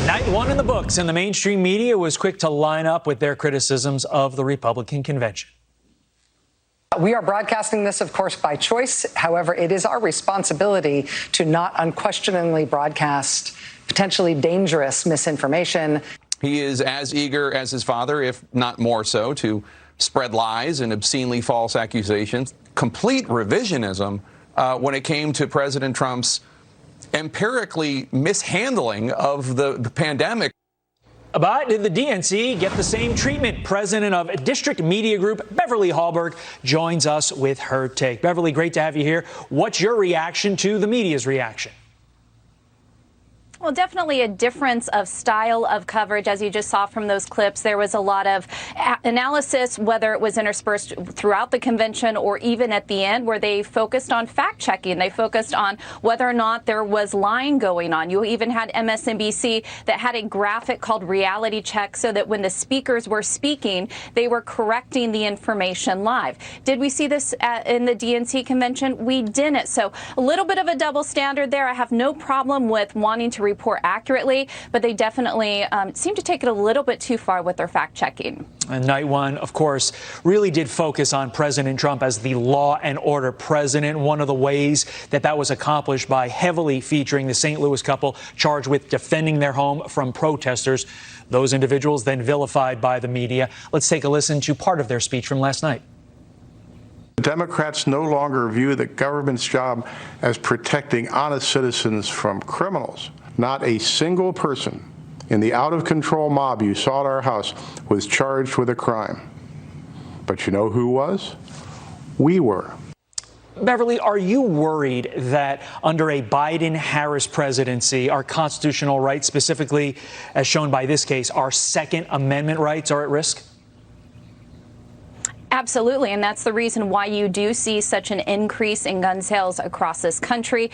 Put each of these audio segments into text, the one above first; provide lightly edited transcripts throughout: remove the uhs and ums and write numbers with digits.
Night one in the books, and the mainstream media was quick to line up with their criticisms of the Republican convention. We are broadcasting this, of course, by choice. However, it is our responsibility to not unquestioningly broadcast potentially dangerous misinformation. He is as eager as his father, if not more so, to spread lies and obscenely false accusations. Complete revisionism when it came to President Trump's empirically mishandling of the pandemic. But did the DNC get the same treatment? President of District Media Group, Beverly Hallberg, joins us with her take. Beverly, great to have you here. What's your reaction to the media's reaction? Well, definitely a difference of style of coverage. As you just saw from those clips, there was a lot of analysis, whether it was interspersed throughout the convention or even at the end, where they focused on fact-checking. They focused on whether or not there was lying going on. You even had MSNBC that had a graphic called Reality Check, so that when the speakers were speaking, they were correcting the information live. Did we see this in the DNC convention? We didn't. So a little bit of a double standard there. I have no problem with wanting to report accurately, but they definitely seem to take it a little bit too far with their fact-checking. And night one, of course, really did focus on President Trump as the law and order president. One of the ways that was accomplished by heavily featuring the St. Louis couple charged with defending their home from protesters. Those individuals then vilified by the media. Let's take a listen to part of their speech from last night. Democrats no longer view the government's job as protecting honest citizens from criminals. Not a single person in the out-of-control mob you saw at our house was charged with a crime. But you know who was? We were. Beverly, are you worried that under a Biden-Harris presidency, our constitutional rights, specifically as shown by this case, our Second Amendment rights, are at risk? Absolutely, and that's the reason why you do see such an increase in gun sales across this country.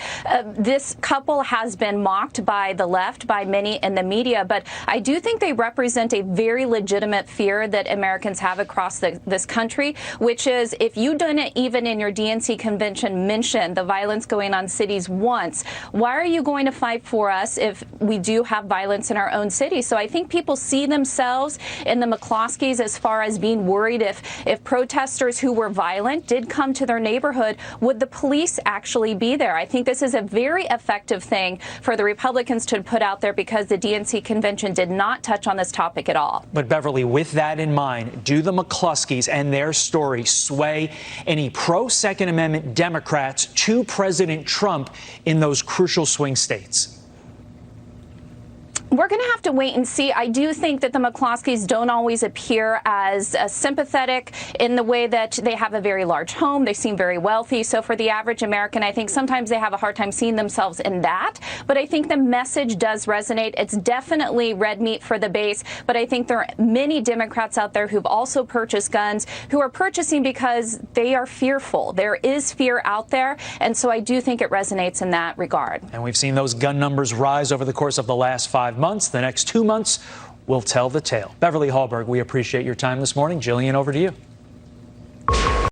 This couple has been mocked by the left, by many in the media, but I do think they represent a very legitimate fear that Americans have across this country, which is if you didn't even in your DNC convention mention the violence going on cities once, why are you going to fight for us if we do have violence in our own city? So I think people see themselves in the McCloskeys as far as being worried if protesters who were violent did come to their neighborhood, would the police actually be there? I think this is a very effective thing for the Republicans to put out there because the DNC convention did not touch on this topic at all. But Beverly, with that in mind, do the McCloskeys and their story sway any pro-Second Amendment Democrats to President Trump in those crucial swing states? We're going to have to wait and see. I do think that the McCloskeys don't always appear as sympathetic in the way that they have a very large home. They seem very wealthy. So for the average American, I think sometimes they have a hard time seeing themselves in that. But I think the message does resonate. It's definitely red meat for the base. But I think there are many Democrats out there who've also purchased guns, who are purchasing because they are fearful. There is fear out there. And so I do think it resonates in that regard. And we've seen those gun numbers rise over the course of the last 5 months. The next 2 months will tell the tale. Beverly Hallberg, we appreciate your time this morning. Jillian, over to you.